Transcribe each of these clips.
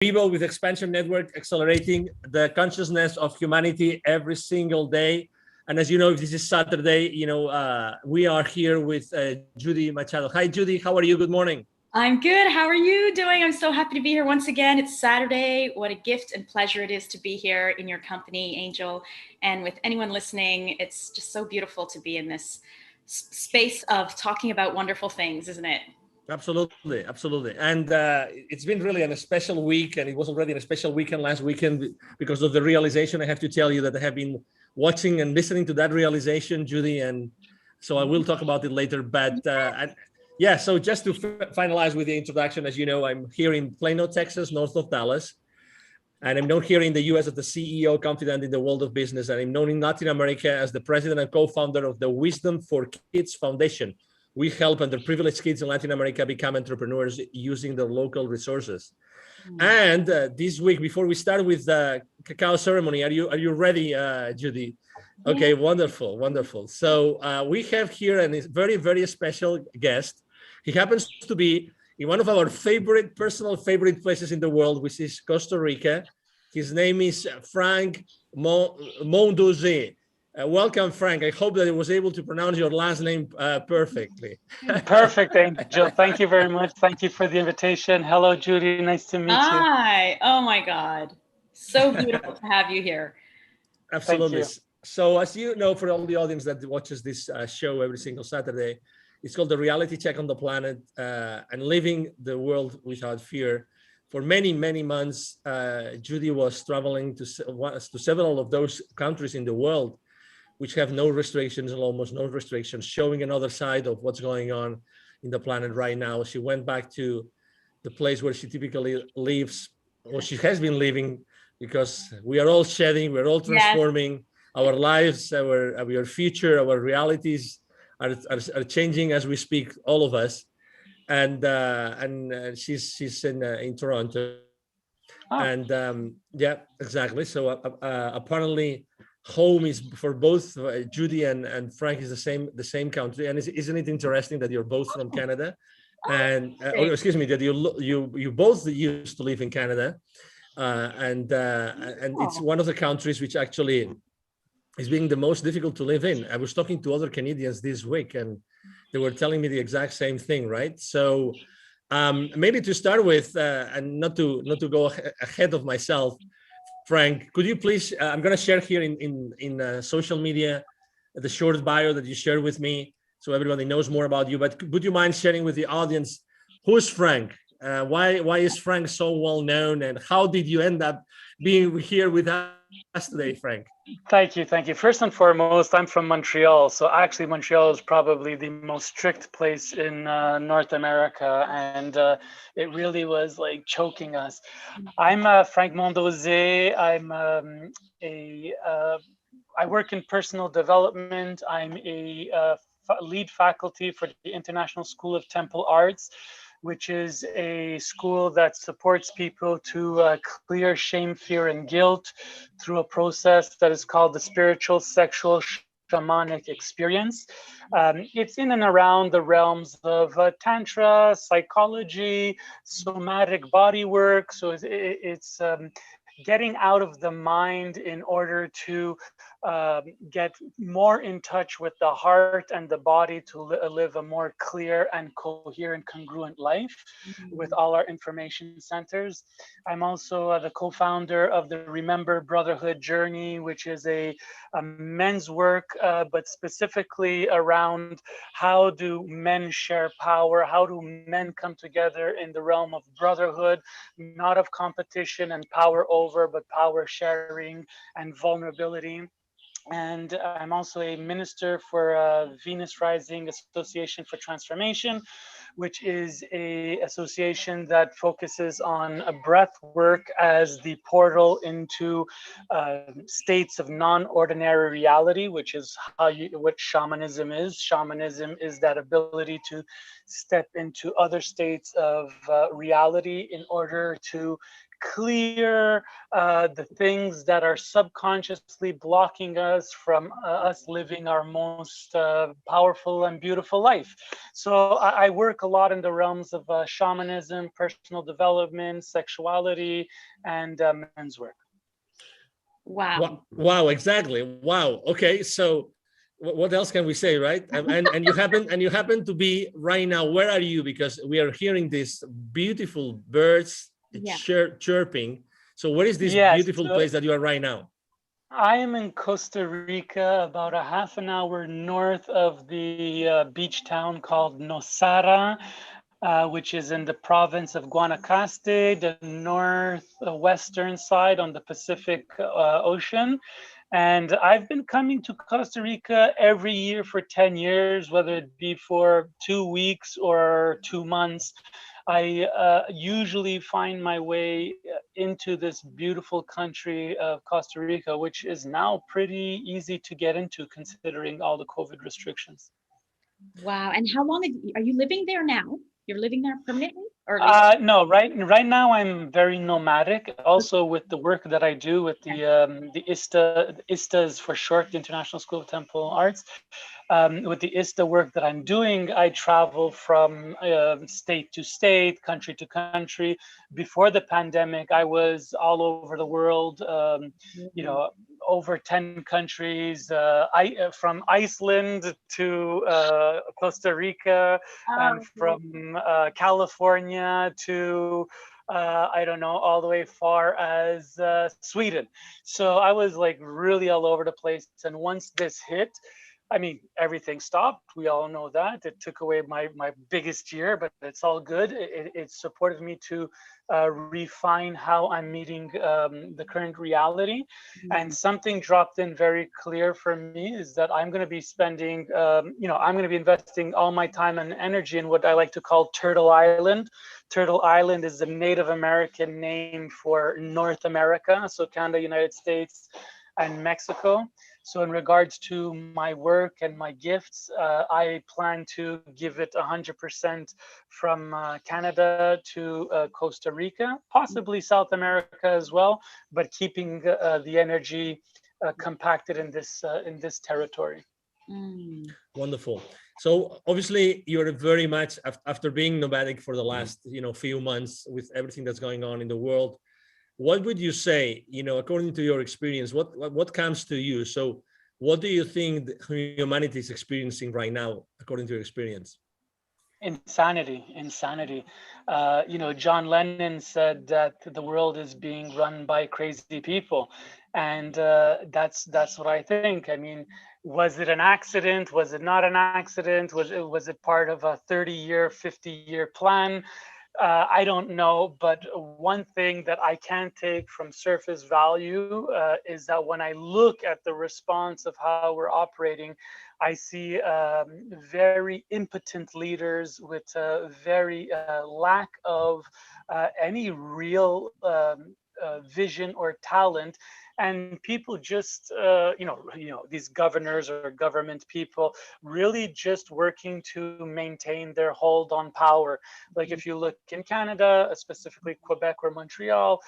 Ribo with Expansion Network, accelerating the consciousness of humanity every single day. And as you know, if this is Saturday, we are here with Judy Machado. Hi, Judy. How are you? Good morning. I'm good. How are you doing? I'm so happy to be here once again. It's Saturday. What a gift and pleasure it is to be here in your company, Angel. And with anyone listening, it's just so beautiful to be in this space of talking about wonderful things, isn't it? Absolutely, absolutely. And it's been really a special week, and it was already a special weekend last weekend because of the realization. I have to tell you that I have been watching and listening to that realization, Judy, and so I will talk about it later. But yeah, so just to finalize with the introduction, as you know, I'm here in Plano, Texas, north of Dallas. And I'm known here in the US as the CEO confidant in the world of business. And I'm known in Latin America as the president and co-founder of the Wisdom for Kids Foundation. We help underprivileged kids in Latin America become entrepreneurs using their local resources. And this week, before we start with the cacao ceremony, are you ready, Judy? Okay, wonderful, wonderful. So we have here a very, very special guest. He happens to be in one of our personal favorite places in the world, which is Costa Rica. His name is Frank Mondoze. Welcome, Frank. I hope that I was able to pronounce your last name perfectly. Perfect, Angel. Thank you very much. Thank you for the invitation. Hello, Judy. Nice to meet you. Hi. Oh, my God. So beautiful to have you here. Absolutely. So as you know, for all the audience that watches this show every single Saturday, it's called The Reality Check on the Planet and Living the World Without Fear. For many, many months, Judy was traveling to several of those countries in the world which have no restrictions and almost no restrictions, showing another side of what's going on in the planet right now. She went back to the place where she typically lives, or she has been living, because we are all shedding, we're all transforming. Our lives, our future, our realities are changing as we speak, all of us. And she's in Toronto. And yeah, exactly. So apparently home is for both Judy and Frank is the same country. And isn't it interesting that you're both from Canada? And excuse me, that you both used to live in Canada, and it's one of the countries which actually is being the most difficult to live in. I was talking to other Canadians this week, and they were telling me the exact same thing, right? So maybe to start with, and not to go ahead of myself, Frank, could you please? I'm going to share here in social media the short bio that you shared with me, so everybody knows more about you. But would you mind sharing with the audience who's Frank? Why is Frank so well known, and how did you end up being here with us today, Frank? Thank you. First and foremost, I'm from Montreal. So actually, Montreal is probably the most strict place in North America. And it really was like choking us. I'm Frank Mondoze. I work in personal development. I'm a lead faculty for the International School of Temple Arts, which is a school that supports people to clear shame, fear, and guilt through a process that is called the spiritual, sexual, shamanic experience. It's in and around the realms of tantra, psychology, somatic body work. So it's getting out of the mind in order to get more in touch with the heart and the body to live a more clear and coherent, congruent life with all our information centers. I'm also the co-founder of the Remember Brotherhood Journey, which is a men's work, but specifically around how do men share power, how do men come together in the realm of brotherhood, not of competition and power over, but power sharing and vulnerability. And I'm also a minister for Venus Rising Association for Transformation, which is a association that focuses on a breath work as the portal into states of non-ordinary reality, which is what shamanism is. Shamanism is that ability to step into other states of reality in order to clear the things that are subconsciously blocking us from us living our most powerful and beautiful life. So I work a lot in the realms of shamanism, personal development, sexuality, and men's work. Wow. Wow, exactly. Wow. Okay, so what else can we say, right? And you happen to be right now. Where are you? Because we are hearing these beautiful birds chirping. So where is this Yes, beautiful place that you are right now? I am in Costa Rica, about a half an hour north of the beach town called Nosara, which is in the province of Guanacaste, the northwestern side on the Pacific Ocean. And I've been coming to Costa Rica every year for 10 years, whether it be for 2 weeks or 2 months. I usually find my way into this beautiful country of Costa Rica, which is now pretty easy to get into considering all the COVID restrictions. Wow. And how long are you living there now? You're living there permanently? Or No, right now I'm very nomadic. Also, with the work that I do with the ISTA is for short, the International School of Temple Arts. With the ISTA work that I'm doing, I travel from state to state, country to country. Before the pandemic, I was all over the world. You know, over 10 countries. From Iceland to Costa Rica, and from California to I don't know, all the way far as Sweden. So I was like really all over the place. And once this hit, I mean, everything stopped. We all know that. It took away my biggest year, but it's all good. It supported me to refine how I'm meeting the current reality. And something dropped in very clear for me is that I'm going to be spending, I'm going to be investing all my time and energy in what I like to call Turtle Island. Turtle Island is the Native American name for North America, so Canada, United States, and Mexico. So in regards to my work and my gifts, I plan to give it 100% from Canada to Costa Rica, possibly South America as well, but keeping the energy compacted in this territory. Wonderful. So obviously you're very much, after being nomadic for the last few months with everything that's going on in the world, what would you say, according to your experience, what comes to you? So what do you think humanity is experiencing right now, according to your experience? Insanity. John Lennon said that the world is being run by crazy people, and that's what I think. I mean, was it an accident? Was it not an accident? Was it part of a 30-year, 50-year plan? I don't know, but one thing that I can take from surface value is that when I look at the response of how we're operating, I see very impotent leaders with very lack of any real vision or talent, and people just these governors or government people really just working to maintain their hold on power. Like if you look in Canada, specifically Quebec or Montreal,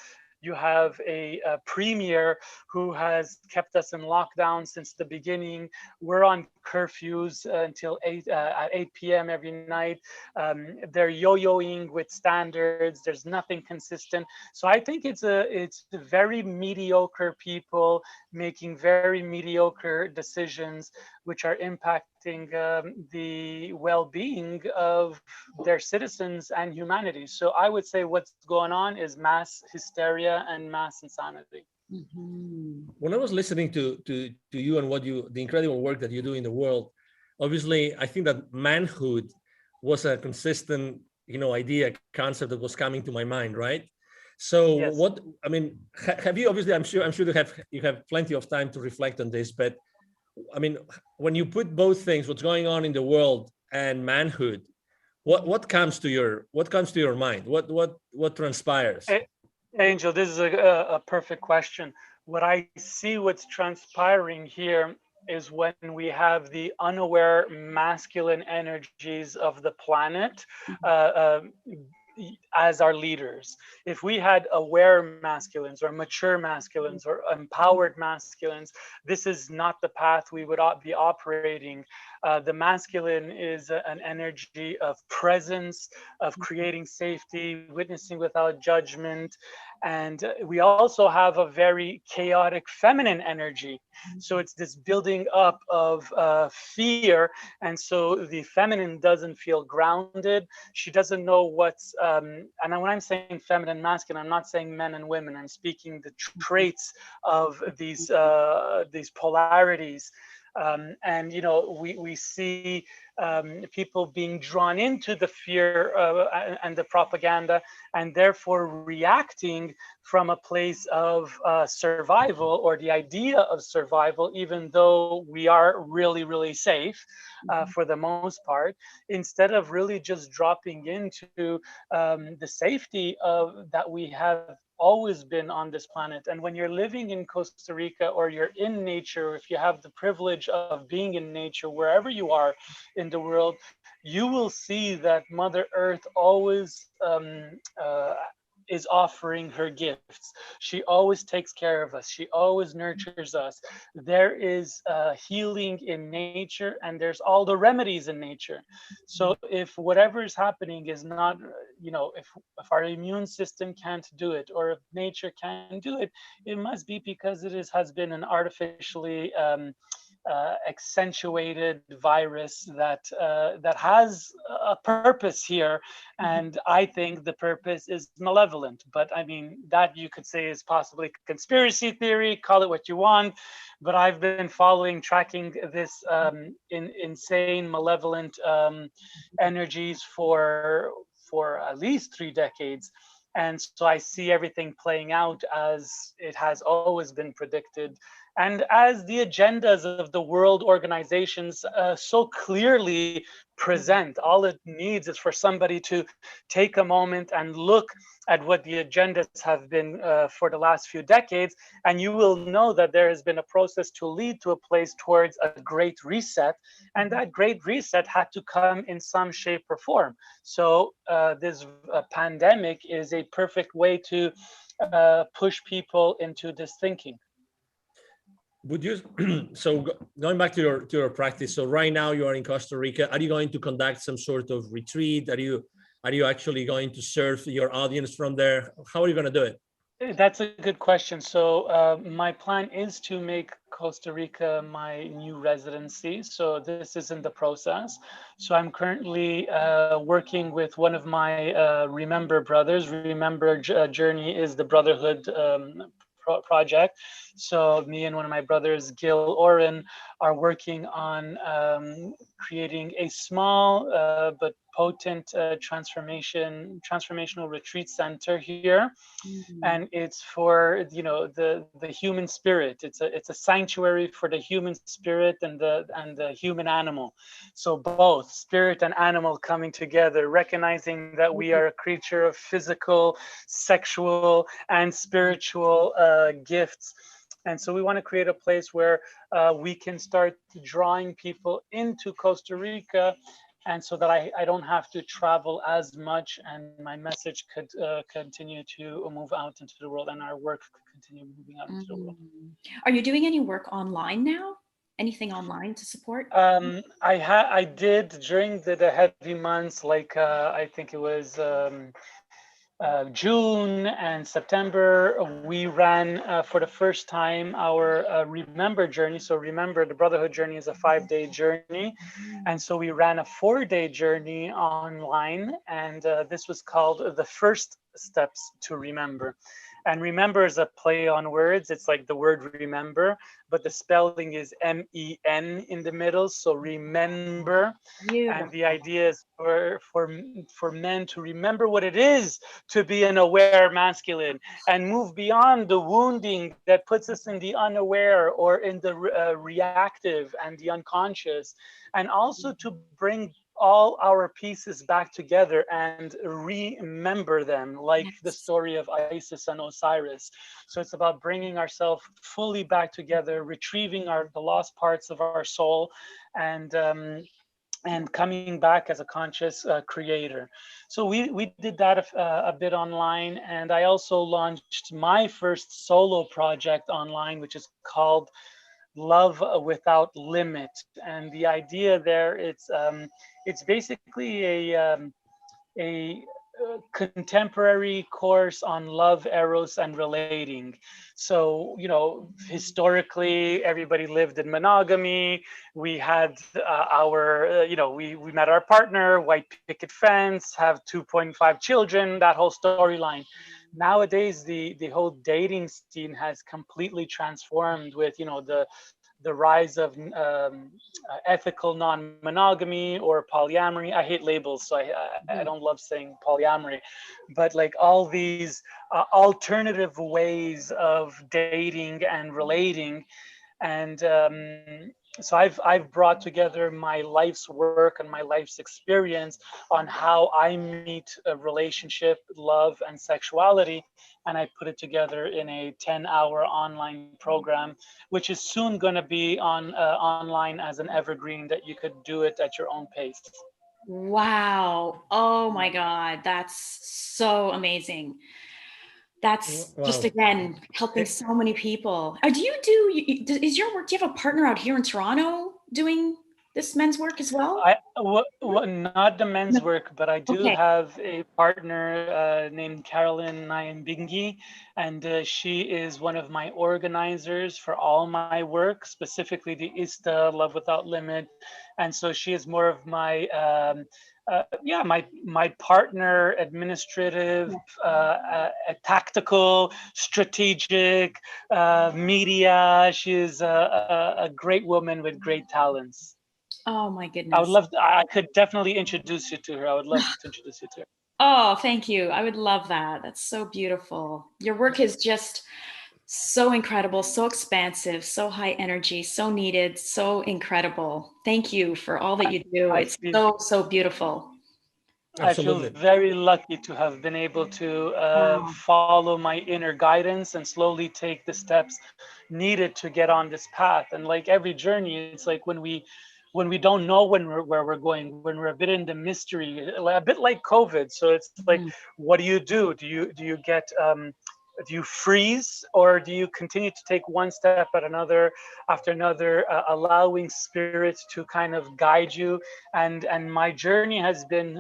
you have a premier who has kept us in lockdown since the beginning. We're on curfews until 8 p.m. every night. They're yo-yoing with standards. There's nothing consistent. So I think it's very mediocre people making very mediocre decisions, which are impacting the well-being of their citizens and humanity. So I would say what's going on is mass hysteria and mass insanity. When I was listening to you and the incredible work that you do in the world, obviously I think that manhood was a consistent idea, concept that was coming to my mind, right? So yes. What I mean, have you, obviously I'm sure you have plenty of time to reflect on this, but I mean, when you put both things, what's going on in the world and manhood, what comes to your mind? What transpires? Angel, this is a perfect question. What I see what's transpiring here is when we have the unaware masculine energies of the planet as our leaders. If we had aware masculines or mature masculines or empowered masculines, this is not the path we would be operating. The masculine is an energy of presence, of creating safety, witnessing without judgment. And we also have a very chaotic feminine energy. So it's this building up of fear. And so the feminine doesn't feel grounded. She doesn't know what's, and when I'm saying feminine, masculine, I'm not saying men and women. I'm speaking the traits of these polarities. And you know, we see people being drawn into the fear and the propaganda, and therefore reacting from a place of survival, or the idea of survival, even though we are really, really safe for the most part, instead of really just dropping into the safety of that we have always been on this planet. And when you're living in Costa Rica, or you're in nature, if you have the privilege of being in nature, wherever you are in the world, you will see that Mother Earth always is offering her gifts. She always takes care of us. She always nurtures us. There is healing in nature, and there's all the remedies in nature. So if whatever is happening is not, you know, if our immune system can't do it, or if nature can't do it, it must be because it has been an artificially accentuated virus that has a purpose here, and I think the purpose is malevolent. But I mean, that you could say is possibly conspiracy theory, call it what you want, but I've been tracking this insane malevolent energies for at least 3 decades. And so I see everything playing out as it has always been predicted, and as the agendas of the world organizations so clearly present. All it needs is for somebody to take a moment and look at what the agendas have been for the last few decades, and you will know that there has been a process to lead to a place towards a great reset, and that great reset had to come in some shape or form. So this pandemic is a perfect way to push people into this thinking. Would you, so going back to your practice, so right now you are in Costa Rica, are you going to conduct some sort of retreat? Are you actually going to serve your audience from there? How are you going to do it? That's a good question. So my plan is to make Costa Rica my new residency. So this is in the process. So I'm currently working with one of my Remember brothers. Remember Journey is the brotherhood project. So me and one of my brothers, Gil Oren, are working on creating a small but potent transformational retreat center here. And it's for, you know, the human spirit. It's a sanctuary for the human spirit and the human animal. So both spirit and animal coming together, recognizing that we are a creature of physical, sexual, and spiritual gifts. And so we want to create a place where we can start drawing people into Costa Rica, and so that I don't have to travel as much, and my message could continue to move out into the world, and our work could continue moving out into the world. Are you doing any work online now? Anything online to support? I did during the heavy months, like I think it was June and September. We ran for the first time our Remember journey. So remember, the Brotherhood journey is a 5-day journey. And so we ran a 4-day journey online. And this was called The First Steps to Remember. And remember is a play on words. It's like the word remember, but the spelling is M-E-N in the middle. So remember. Beautiful. And the idea is for men to remember what it is to be an aware masculine, and move beyond the wounding that puts us in the unaware or in the reactive and the unconscious, and also to bring all our pieces back together and remember them, like the story of Isis and Osiris. So it's about bringing ourselves fully back together, retrieving the lost parts of our soul, and and coming back as a conscious creator. So we did that a bit online, and I also launched my first solo project online, which is called Love Without Limit. And the idea there, it's basically a contemporary course on love, eros, and relating. So, historically, everybody lived in monogamy. We had we met our partner, white picket fence, have 2.5 children, that whole storyline. Nowadays, the whole dating scene has completely transformed with, the rise of ethical non-monogamy or polyamory. I hate labels, so I don't love saying polyamory, but like all these alternative ways of dating and relating. And so I've brought together my life's work and my life's experience on how I meet a relationship, love, and sexuality, and I put it together in a 10-hour online program, which is soon going to be on online as an evergreen that you could do it at your own pace. Wow. Oh my God. That's so amazing. That's just, Wow. again, helping so many people. Is your work, do you have a partner out here in Toronto doing this men's work as well? Not the men's work, but I do Okay. have a partner named Carolyn Nyambingi, and she is one of my organizers for all my work, specifically the ISTA, Love Without Limit. And so she is more of my my partner, administrative, tactical, strategic, media. She is a great woman with great talents. Oh my I would goodness. love to, I could definitely introduce you to her. I would love to introduce you to her. Oh, thank you. I would love that. That's so beautiful. Your work is just so incredible, so expansive, so high energy, so needed, so incredible. Thank you for all that you do. I It's feel, so beautiful. I feel Absolutely. very lucky to have been able to Wow. follow my inner guidance and slowly take the steps needed to get on this path. And like every journey, it's like when we don't know where we're going, when we're a bit in the mystery, a bit like COVID. So it's like, Mhm. what do you do? Do you freeze, or do you continue to take one step at another after another, allowing spirit to kind of guide you? And my journey has been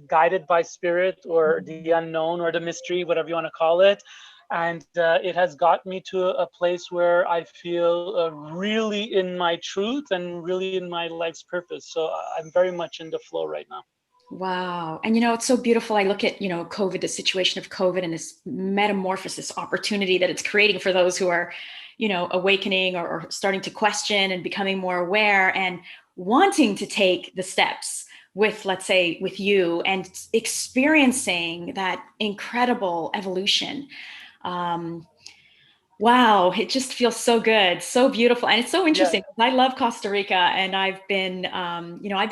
guided by spirit, or the unknown, or the mystery, whatever you want to call it. And it has got me to a place where I feel really in my truth and really in my life's purpose. So I'm very much in the flow right now. Wow. And it's so beautiful. I look at, COVID, the situation of COVID and this metamorphosis opportunity that it's creating for those who are, awakening or starting to question and becoming more aware and wanting to take the steps with, let's say, with you and experiencing that incredible evolution. Wow, it just feels so good, so beautiful, and it's so Yeah, interesting. I love Costa Rica, and I've been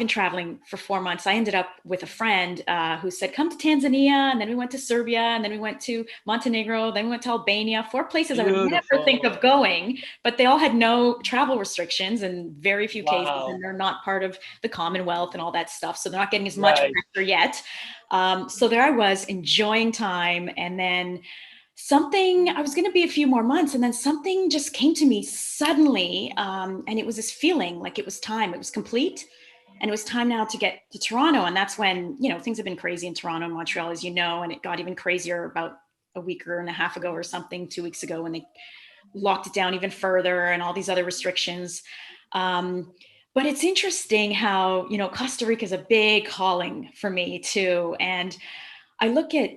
traveling for 4 months. I ended up with a friend who said, "Come to Tanzania," and then we went to Serbia, and then we went to Montenegro, then we went to Albania. 4 places I would never think of beautiful. going, but they all had no travel restrictions and very few cases, and Wow. they're not part of the Commonwealth and all that stuff, so they're not getting as much Right. pressure yet. So there I was enjoying time, and then I was going to be a few more months, and then something just came to me suddenly, and it was this feeling like it was time, it was complete, and it was time now to get to Toronto. And that's when things have been crazy in Toronto and Montreal, as you know, and it got even crazier about a week and a half ago or something, 2 weeks ago, when they locked it down even further and all these other restrictions. But it's interesting how Costa Rica is a big calling for me too. And I look at,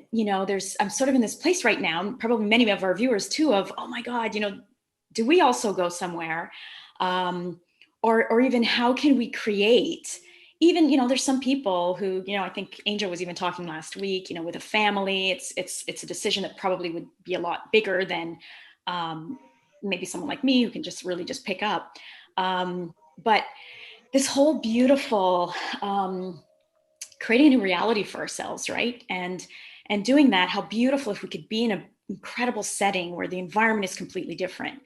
I'm sort of in this place right now, probably many of our viewers too, of, oh my God, do we also go somewhere? Or even how can we create, even, there's some people who, I think Angel was even talking last week, with a family, it's a decision that probably would be a lot bigger than maybe someone like me who can just really just pick up. But this whole beautiful, creating a new reality for ourselves, right? And doing that, how beautiful if we could be in an incredible setting where the environment is completely different.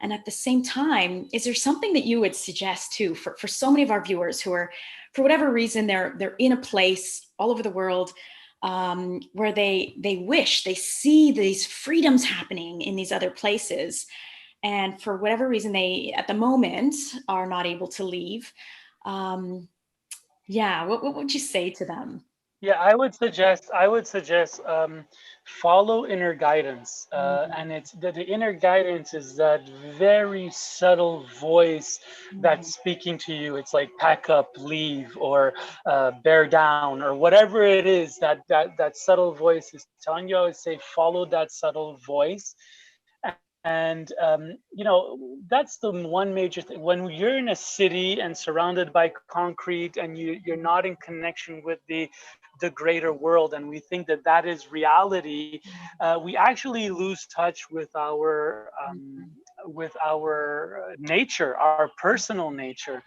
And at the same time, is there something that you would suggest too for so many of our viewers who are for whatever reason, they're in a place all over the world where they wish they see these freedoms happening in these other places. And for whatever reason, they, at the moment, are not able to leave. Yeah, what would you say to them? Yeah, I would suggest follow inner guidance, and it's the inner guidance is that very subtle voice that's speaking to you. It's like pack up, leave, or bear down, or whatever it is that subtle voice is telling you. I would say follow that subtle voice. And that's the one major thing. When you're in a city and surrounded by concrete, and you're not in connection with the greater world, and we think that is reality, we actually lose touch with our nature, our personal nature.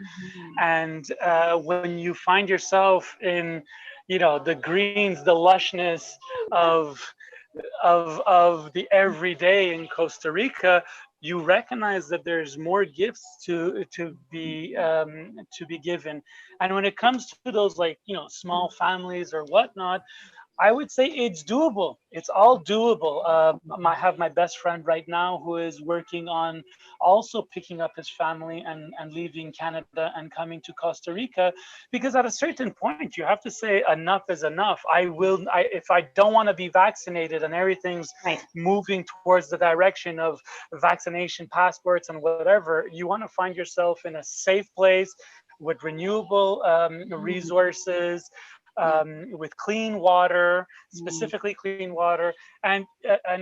And when you find yourself in, the greens, the lushness of the everyday in Costa Rica, you recognize that there's more gifts to be given. And when it comes to those, like, small families or whatnot, I would say it's doable. It's all doable. I have my best friend right now who is working on also picking up his family and leaving Canada and coming to Costa Rica, because at a certain point you have to say enough is enough. If I don't want to be vaccinated and everything's moving towards the direction of vaccination passports and whatever, you want to find yourself in a safe place with renewable resources, with clean water, specifically clean water. And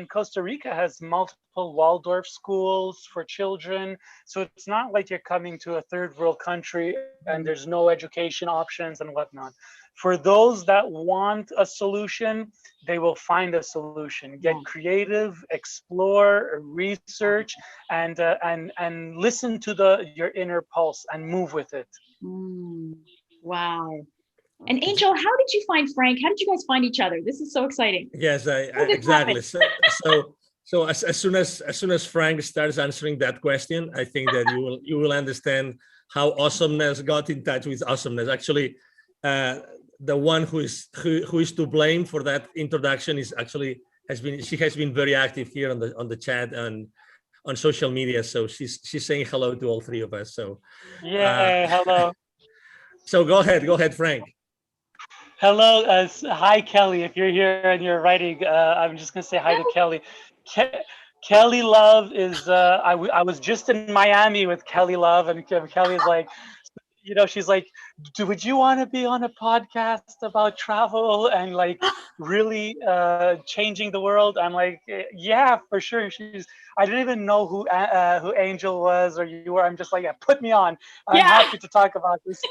Costa Rica has multiple Waldorf schools for children. So it's not like you're coming to a third world country and there's no education options and whatnot. For those that want a solution, they will find a solution. Get creative, explore, research, and listen to your inner pulse and move with it. Wow. And Angel, how did you find Frank? How did you guys find each other? This is so exciting. Yes, exactly. So as soon as Frank starts answering that question, I think that you will understand how awesomeness got in touch with awesomeness. Actually, the one who is to blame for that introduction she has been very active here on the chat and on social media. So she's saying hello to all three of us. So hello. So go ahead, Frank. Hello, hi Kelly. If you're here and you're writing, I'm just gonna say hi to Kelly. Kelly Love is. I was just in Miami with Kelly Love, and Kelly's like, she's like, would you want to be on a podcast about travel and like really changing the world? I'm like, yeah, for sure. I didn't even know who Angel was or you were. I'm just like, yeah, put me on. I'm happy to talk about this.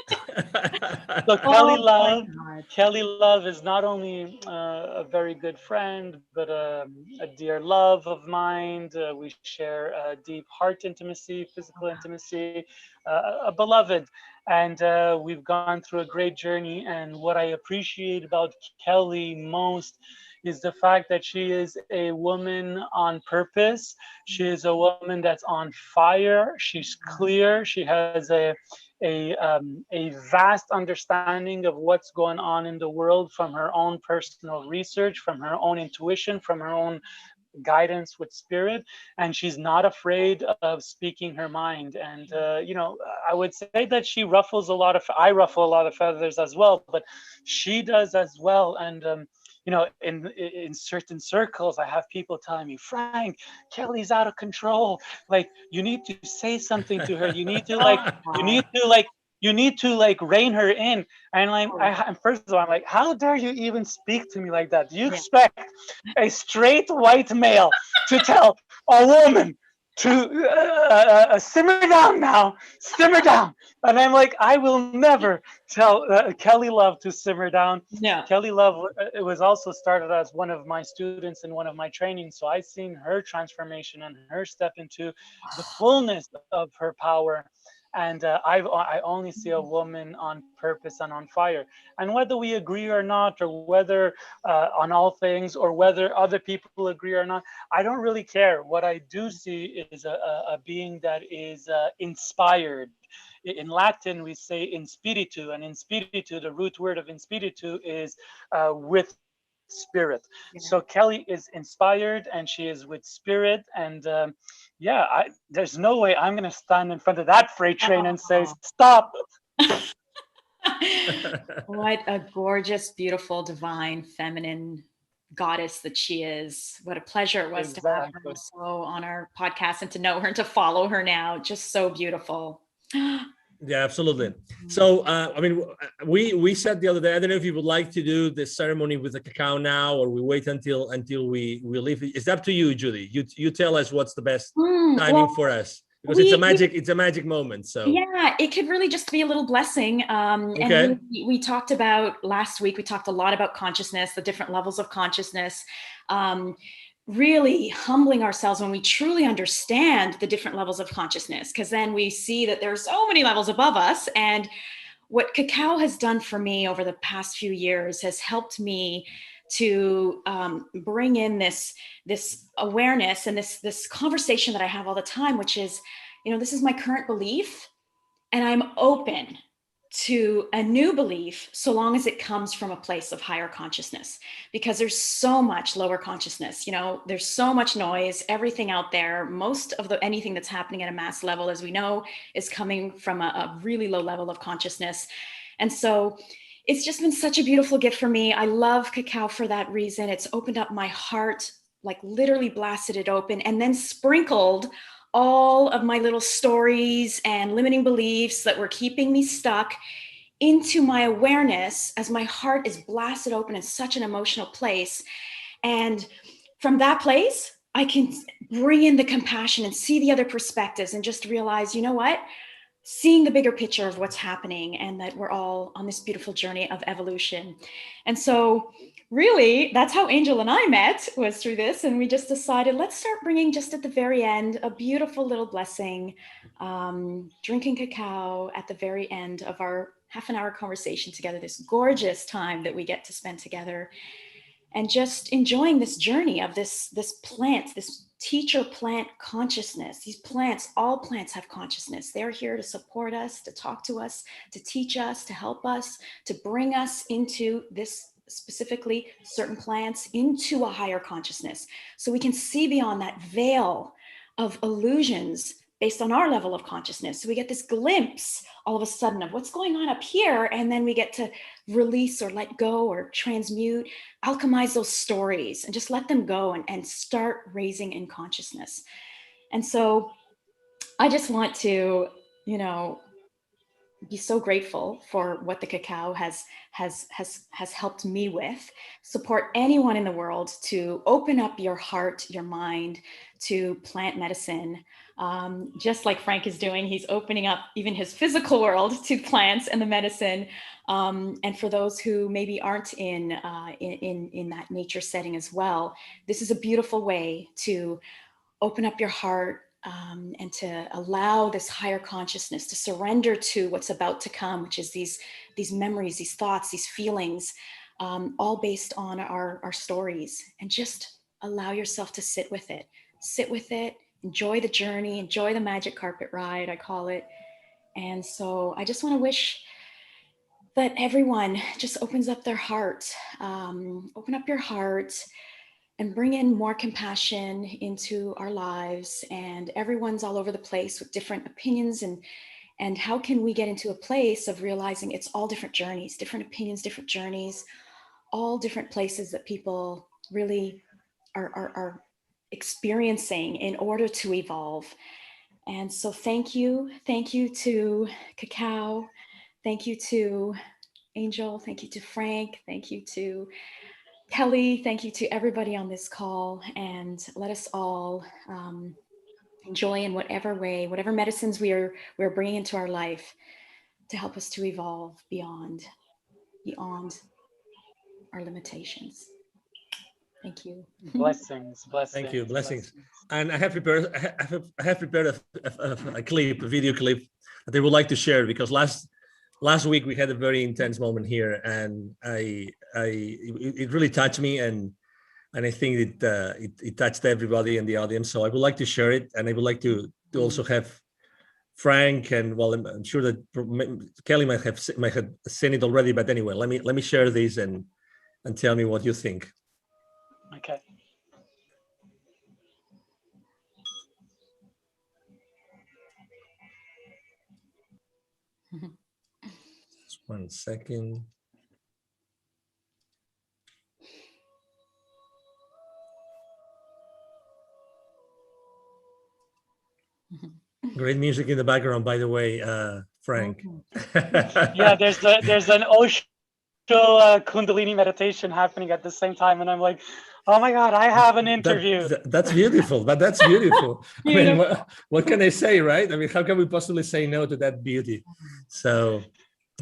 So Kelly Love is not only a very good friend, but a dear love of mine. We share deep heart intimacy, physical intimacy, a beloved. And we've gone through a great journey. And what I appreciate about Kelly most is the fact that she is a woman on purpose. She is a woman that's on fire. She's clear. She has a vast understanding of what's going on in the world from her own personal research, from her own intuition, from her own guidance with spirit, and she's not afraid of speaking her mind. And I would say that I ruffle a lot of feathers as well, but she does as well. And in certain circles, I have people telling me, Frank, Kelly's out of control. Like, you need to say something to her. You need to rein her in. And first of all, I'm like, how dare you even speak to me like that? Do you expect a straight white male to tell a woman to simmer down now, simmer down? And I'm like, I will never tell Kelly Love to simmer down. Yeah. Kelly Love, it was also started as one of my students in one of my trainings. So I've seen her transformation and her step into the fullness of her power. And I only see a woman on purpose and on fire. And whether we agree or not, or whether on all things, or whether other people agree or not, I don't really care. What I do see is a being that is inspired, in Latin, we say in spiritu, and in spiritu, the root word of in spiritu is with spirit. Yeah. So Kelly is inspired and she is with spirit. And there's no way I'm going to stand in front of that freight train and say, stop. What a gorgeous, beautiful, divine, feminine goddess that she is. What a pleasure it was to have her also on our podcast and to know her and to follow her now. Just so beautiful. Yeah, absolutely. So, I mean, we said the other day, I don't know if you would like to do the ceremony with the cacao now, or we wait until we leave. It's up to you, Judy. You tell us what's the best timing for us, because it's a magic moment. So yeah, it could really just be a little blessing. Okay. And we talked about last week. We talked a lot about consciousness, the different levels of consciousness. Really humbling ourselves when we truly understand the different levels of consciousness, because then we see that there's so many levels above us. And what cacao has done for me over the past few years has helped me to bring in this awareness and this conversation that I have all the time, which is, this is my current belief, and I'm open to a new belief so long as it comes from a place of higher consciousness, because there's so much lower consciousness. There's so much noise, everything out there. Most of anything that's happening at a mass level, as we know, is coming from a really low level of consciousness. And so it's just been such a beautiful gift for me. I love cacao for that reason. It's opened up my heart, like literally blasted it open, and then sprinkled all of my little stories and limiting beliefs that were keeping me stuck into my awareness as my heart is blasted open in such an emotional place. And from that place, I can bring in the compassion and see the other perspectives and just realize, seeing the bigger picture of what's happening, and that we're all on this beautiful journey of evolution. And so really, that's how Angel and I met, was through this. And we just decided, let's start bringing just at the very end, a beautiful little blessing, drinking cacao at the very end of our half-an-hour conversation together, this gorgeous time that we get to spend together, and just enjoying this journey of this plant, this teacher plant consciousness. These plants, all plants have consciousness. They're here to support us, to talk to us, to teach us, to help us, to bring us into this, specifically certain plants, into a higher consciousness, so we can see beyond that veil of illusions based on our level of consciousness. So we get this glimpse all of a sudden of what's going on up here, and then we get to release or let go or transmute, alchemize those stories and just let them go and start raising in consciousness. And so I just want to, be so grateful for what the cacao has helped me with. Support anyone in the world to open up your heart, your mind to plant medicine. Just like Frank is doing, he's opening up even his physical world to plants and the medicine. And for those who maybe aren't in that nature setting as well, this is a beautiful way to open up your heart, and to allow this higher consciousness to surrender to what's about to come, which is these memories, these thoughts, these feelings, all based on our stories, and just allow yourself to sit with it, enjoy the journey, enjoy the magic carpet ride, I call it. And so I just want to wish that everyone just opens up their heart, open up your heart, and bring in more compassion into our lives. And everyone's all over the place with different opinions, and how can we get into a place of realizing it's all different journeys, different opinions, different journeys, all different places that people really are experiencing in order to evolve. And so thank you to Cacao, thank you to Angel, thank you to Frank, thank you to Kelly, thank you to everybody on this call, and let us all enjoy in whatever way, whatever medicines we're bringing into our life to help us to evolve beyond our limitations. Thank you. Blessings. Thank you. Blessings. And I have prepared a video clip that I would like to share, because last week we had a very intense moment here, and it really touched me, and I think it touched everybody in the audience. So I would like to share it, and I would like to also have Frank, and well, I'm sure that Kelly might have seen it already. But anyway, let me share this and tell me what you think. Okay. Just 1 second. Great music in the background, by the way, Frank. Yeah, there's an Osho Kundalini meditation happening at the same time, and I'm like, oh my God, I have an interview. That's beautiful. That's beautiful. I mean, what can I say, right? I mean, how can we possibly say no to that beauty? So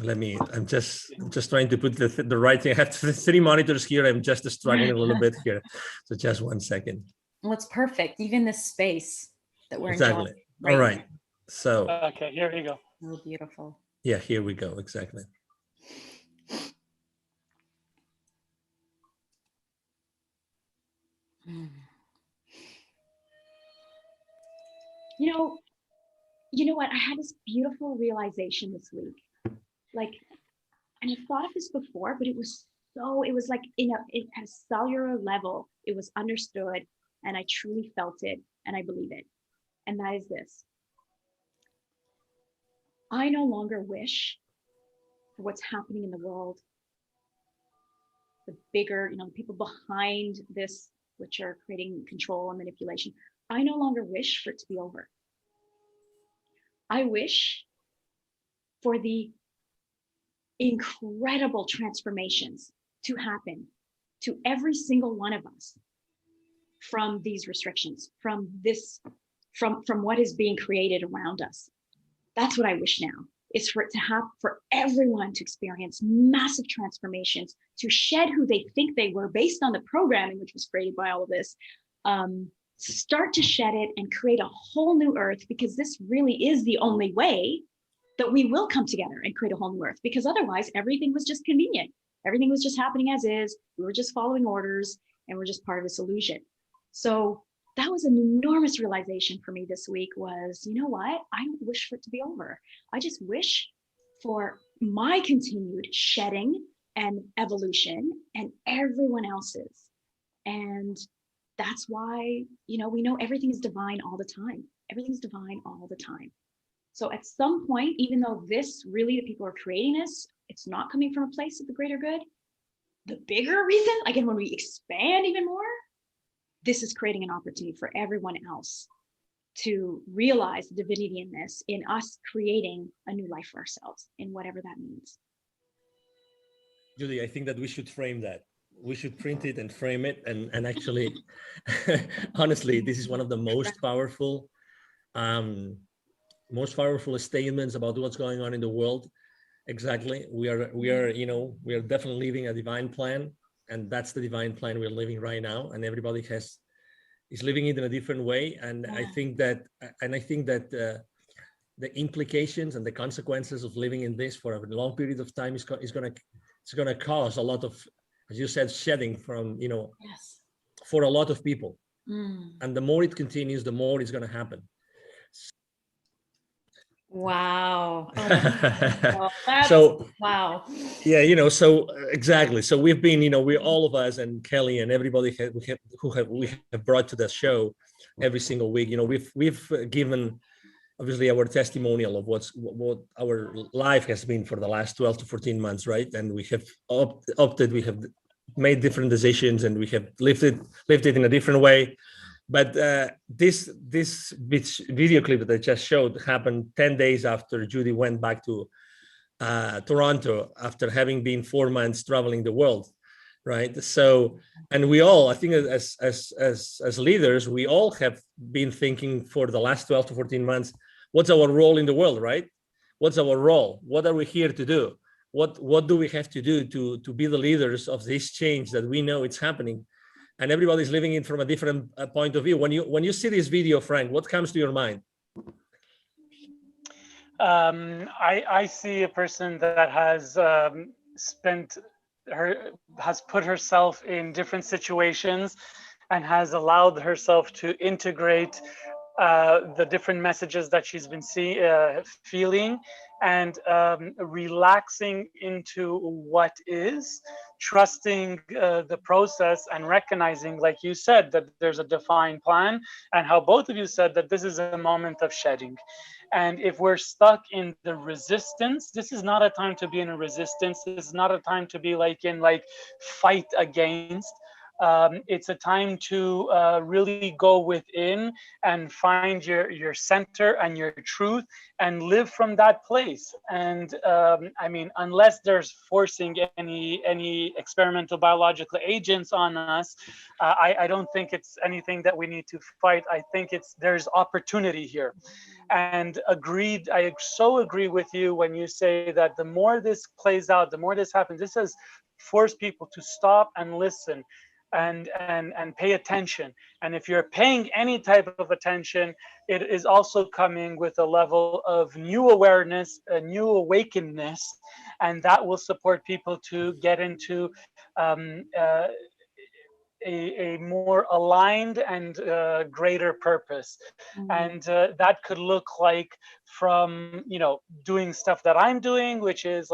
I'm just trying to put the right thing. I have 3 monitors here. I'm just struggling a little bit here. So just 1 second. Well, it's perfect. Even this space that we're exactly. enjoying. All right. So. Okay, here we go. So beautiful. Yeah, here we go. Exactly. You know what? I had this beautiful realization this week. Like, and I thought of this before, but it was like at a cellular level, it was understood, and I truly felt it, and I believe it. And that is this. I no longer wish for what's happening in the world, the bigger, the people behind this, which are creating control and manipulation. I no longer wish for it to be over. I wish for the incredible transformations to happen to every single one of us from these restrictions, from what is being created around us. That's what I wish now, is for it to happen, for everyone to experience massive transformations, to shed who they think they were based on the programming which was created by all of this, start to shed it and create a whole new earth, because this really is the only way that we will come together and create a whole new earth, because otherwise everything was just convenient. Everything was just happening as is. We were just following orders, and we're just part of this illusion. So that was an enormous realization for me this week, was, you know what? I don't wish for it to be over. I just wish for my continued shedding and evolution, and everyone else's. And that's why, we know everything is divine all the time. Everything's divine all the time. So at some point, even though this really, the people are creating this, it's not coming from a place of the greater good. The bigger reason, again, when we expand even more, this is creating an opportunity for everyone else to realize the divinity in this, in us creating a new life for ourselves, in whatever that means. Judy, I think that we should frame that. We should print it and frame it. And actually, honestly, this is one of the most powerful statements about what's going on in the world. Exactly. We are definitely living a divine plan, and that's the divine plan we're living right now. And everybody is living it in a different way. And I think that the implications and the consequences of living in this for a long period of time is going to cause a lot of, as you said, shedding from, yes, for a lot of people. And the more it continues, the more it's going to happen. Wow. Oh so wow. Yeah, so exactly. So we've been, we all of us, and Kelly and everybody we have brought to the show every single week. We've given obviously our testimonial of what our life has been for the last 12 to 14 months, right? And we have opted, we have made different decisions, and we have lived it in a different way. But this video clip that I just showed happened 10 days after Judy went back to Toronto after having been 4 months traveling the world, right? So, and we all, I think, as leaders, we all have been thinking for the last 12 to 14 months, what's our role in the world, right? What's our role? What are we here to do? What do we have to do to be the leaders of this change that we know it's happening? And everybody's living it from a different point of view. When you see this video, Frank, what comes to your mind? I see a person that has put herself in different situations and has allowed herself to integrate the different messages that she's been feeling, and relaxing into what is, trusting the process, and recognizing, like you said, that there's a defined plan, and how both of you said that this is a moment of shedding. And if we're stuck in the resistance, this is not a time to be in a resistance. This is not a time to be like in fight against. It's a time to really go within and find your center and your truth and live from that place. And I mean, unless there's forcing any experimental biological agents on us, I don't think it's anything that we need to fight. I think there's opportunity here. And I so agree with you when you say that the more this plays out, the more this happens. This has forced people to stop and listen and pay attention. And if you're paying any type of attention, it is also coming with a level of new awareness, a new awakenedness, and that will support people to get into a more aligned and greater purpose. And that could look like from, doing stuff that I'm doing, which is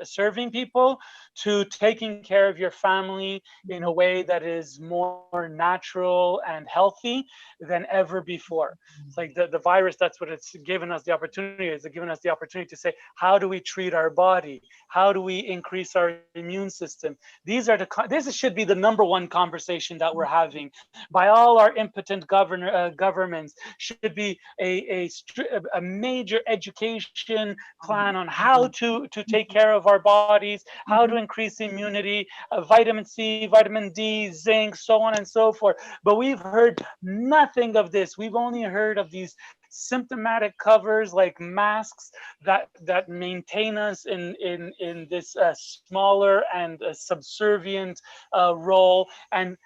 serving people, to taking care of your family in a way that is more natural and healthy than ever before. It's like the virus, that's what it's given us the opportunity. It's given us the opportunity to say, how do we treat our body? How do we increase our immune system? This should be the number one conversation that we're having by all our impotent governments. Should be a major education plan on how to take care of our bodies, how to increase immunity, vitamin C, vitamin D, zinc, so on and so forth. But we've heard nothing of this. We've only heard of these symptomatic covers like masks that maintain us in this smaller and subservient role, and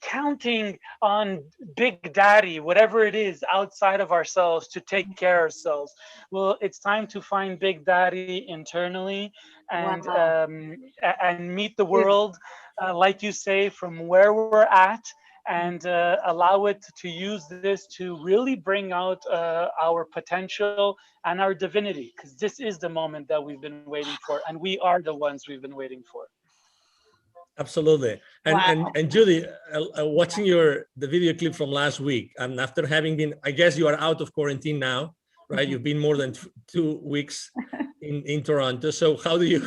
counting on Big Daddy, whatever it is outside of ourselves, to take care of ourselves. Well, it's time to find Big Daddy internally and and meet the world, like you say, from where we're at, and allow it to use this to really bring out our potential and our divinity, because this is the moment that we've been waiting for, and we are the ones we've been waiting for. Absolutely. And Judy, watching the video clip from last week, and after having been, I guess you are out of quarantine now, right? You've been more than 2 weeks in Toronto. So how do you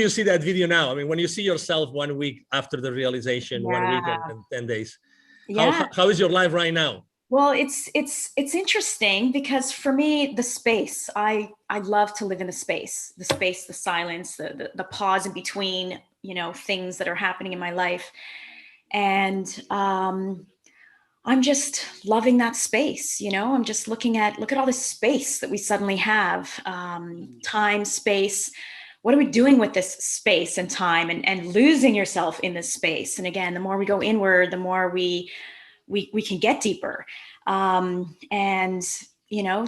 see that video now? I mean, when you see yourself 1 week after the realization, 1 week and 10 days, how is your life right now? Well, it's interesting, because for me, the space, I love to live in the space, the silence, the pause in between, things that are happening in my life. And I'm just loving that space, I'm just look at all this space that we suddenly have, time, space. What are we doing with this space and time, and losing yourself in this space? And again, the more we go inward, the more we can get deeper, and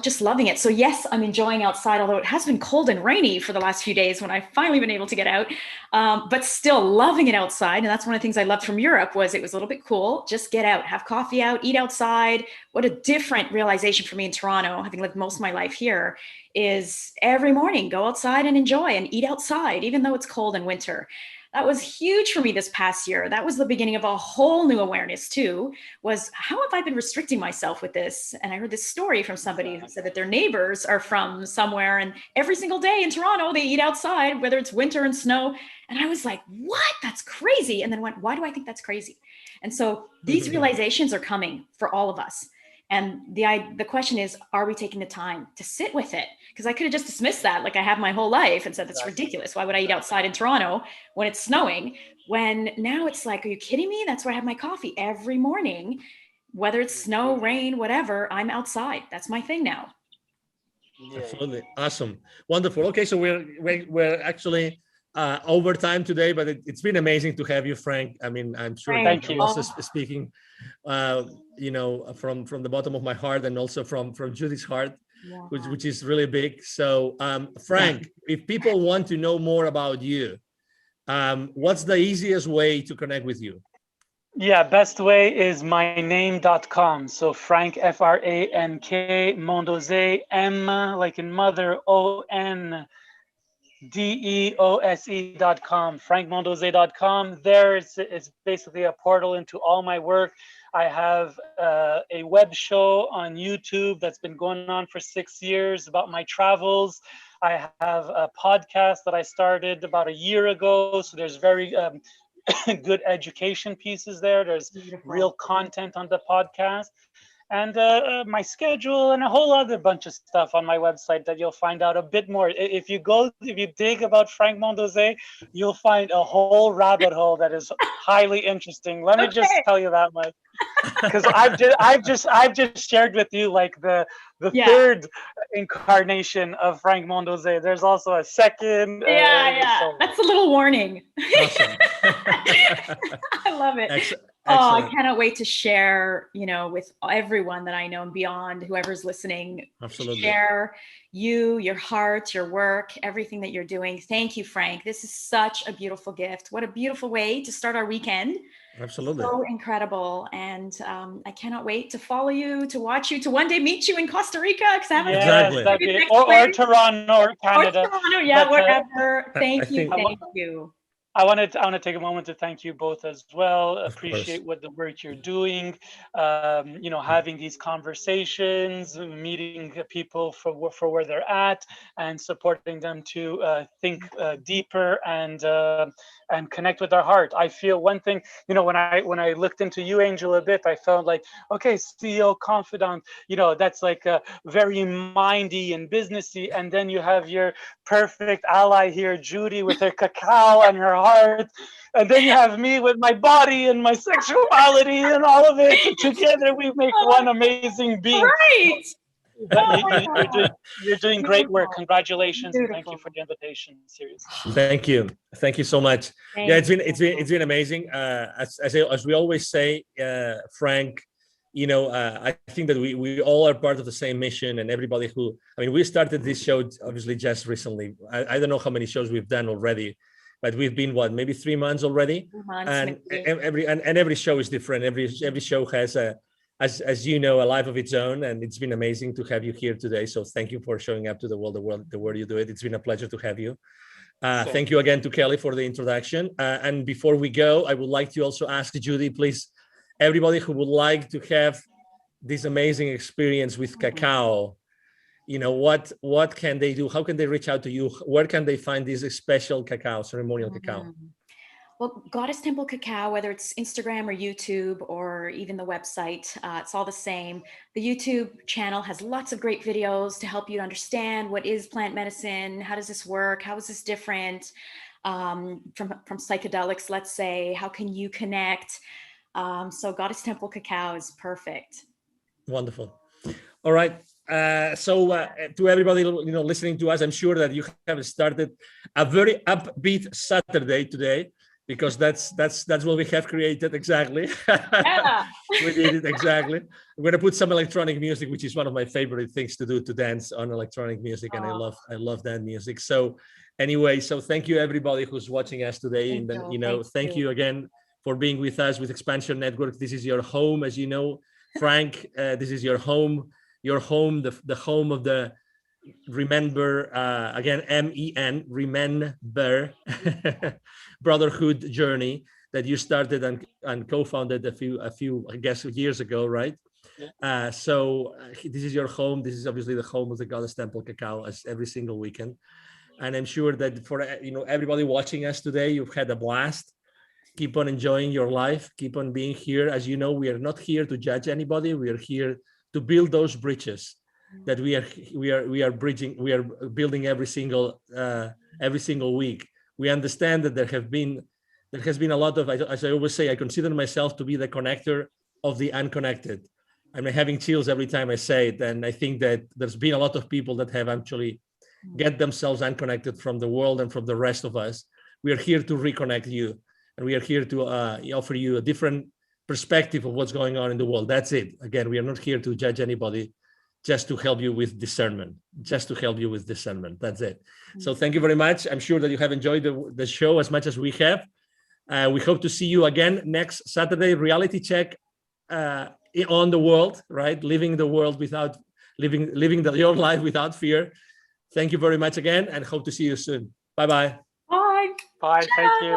just loving it. So yes, I'm enjoying outside, although it has been cold and rainy for the last few days when I've finally been able to get out, but still loving it outside. And that's one of the things I loved from Europe, was it was a little bit cool. Just get out, have coffee out, eat outside. What a different realization for me in Toronto, having lived most of my life here, is every morning go outside and enjoy and eat outside, even though it's cold and winter. That was huge for me this past year. That was the beginning of a whole new awareness too, was how have I been restricting myself with this? And I heard this story from somebody who said that their neighbors are from somewhere, and every single day in Toronto, they eat outside, whether it's winter and snow. And I was like, what? That's crazy. And then went, why do I think that's crazy? And so these realizations are coming for all of us. And the question is, are we taking the time to sit with it? Because I could have just dismissed that like I have my whole life and said, that's ridiculous. Why would I eat outside in Toronto when it's snowing? When now it's like, are you kidding me? That's where I have my coffee every morning, whether it's snow, rain, whatever, I'm outside. That's my thing now. Absolutely. Awesome. Wonderful. Okay. So we're actually over time today, but it's been amazing to have you, Frank. I mean, I'm sure Thank you. Also speaking, from the bottom of my heart, and also from Judy's heart, which is really big. So, Frank, if people want to know more about you, what's the easiest way to connect with you? Yeah, best way is myname.com. So Frank, Frank, Mondose, M like in mother, ONDEOSE.com, frankmondose.com. There it's basically a portal into all my work. I have a web show on YouTube that's been going on for 6 years about my travels. I have a podcast that I started about a year ago. So there's very good education pieces there. There's real content on the podcast. And my schedule and a whole other bunch of stuff on my website that you'll find out a bit more. If you dig about Frank Mondose, you'll find a whole rabbit hole that is highly interesting. Let me just tell you that much, because I've just shared with you like the third incarnation of Frank Mondose. There's also a second. So. That's a little warning. Awesome. I love it. Excellent. Oh, I cannot wait to share, with everyone that I know and beyond, whoever's listening. Absolutely. Share you, your heart, your work, everything that you're doing. Thank you, Frank. This is such a beautiful gift. What a beautiful way to start our weekend. Absolutely. So incredible. And I cannot wait to follow you, to watch you, to one day meet you in Costa Rica. Exactly. Or Toronto or Canada. Or Toronto, wherever. Thank you. I want to take a moment to thank you both as well. Appreciate what the work you're doing. Having these conversations, meeting people for where they're at, and supporting them to think deeper and connect with their heart. I feel one thing, when I looked into you, Angel, a bit, I felt like, okay, CEO, confidant, that's like very mindy and businessy, and then you have your perfect ally here, Judy, with her cacao and her heart, and then you have me with my body and my sexuality and all of it. Together we make one amazing being. Right. You're doing great work. Congratulations. And thank you for the invitation. Seriously. Thank you so much. It's been amazing. As we always say, Frank, I think that we all are part of the same mission, and everybody we started this show obviously just recently. I don't know how many shows we've done already, but we've been maybe 3 months already. 3 months, and every show is different. Every show has as you know, a life of its own, and it's been amazing to have you here today. So thank you for showing up to the world the way you do it. It's been a pleasure to have you. Thank you again to Kelly for the introduction. And before we go, I would like to also ask Judy, please, everybody who would like to have this amazing experience with cacao, what can they do? How can they reach out to you? Where can they find this special cacao, ceremonial cacao? Well, Goddess Temple Cacao, whether it's Instagram or YouTube or even the website, it's all the same. The YouTube channel has lots of great videos to help you understand what is plant medicine, how does this work, how is this different from psychedelics, let's say, how can you connect? So Goddess Temple Cacao is perfect. Wonderful. All right. To everybody listening to us, I'm sure that you have started a very upbeat Saturday today, because that's what we have created exactly. Yeah. We did it exactly. I'm going to put some electronic music, which is one of my favorite things to do, to dance on electronic music, and I love that music. So anyway, thank you everybody who's watching us today, thank you again for being with us with Expansion Network. This is your home, as you know, Frank. This is your home, the home of the Remember, again, MEN, Remember Brotherhood journey that you started and co-founded a few, I guess, years ago, right? Yeah. This is your home. This is obviously the home of the Goddess Temple Cacao, as every single weekend. And I'm sure that for everybody watching us today, you've had a blast. Keep on enjoying your life. Keep on being here. As you know, we are not here to judge anybody. We are here to build those bridges that we are building every single week. We understand that there has been a lot of, as I always say, I consider myself to be the connector of the unconnected. I'm having chills every time I say it, and I think that there's been a lot of people that have actually get themselves unconnected from the world and from the rest of us. We are here to reconnect you, and we are here to offer you a different perspective of what's going on in the world. That's it. Again, we are not here to judge anybody, just to help you with discernment, That's it. So thank you very much. I'm sure that you have enjoyed the show as much as we have. We hope to see you again next Saturday. Reality check on the world, right? Living the world without living your life without fear. Thank you very much again, and hope to see you soon. Bye-bye. Bye. Bye. Thank you.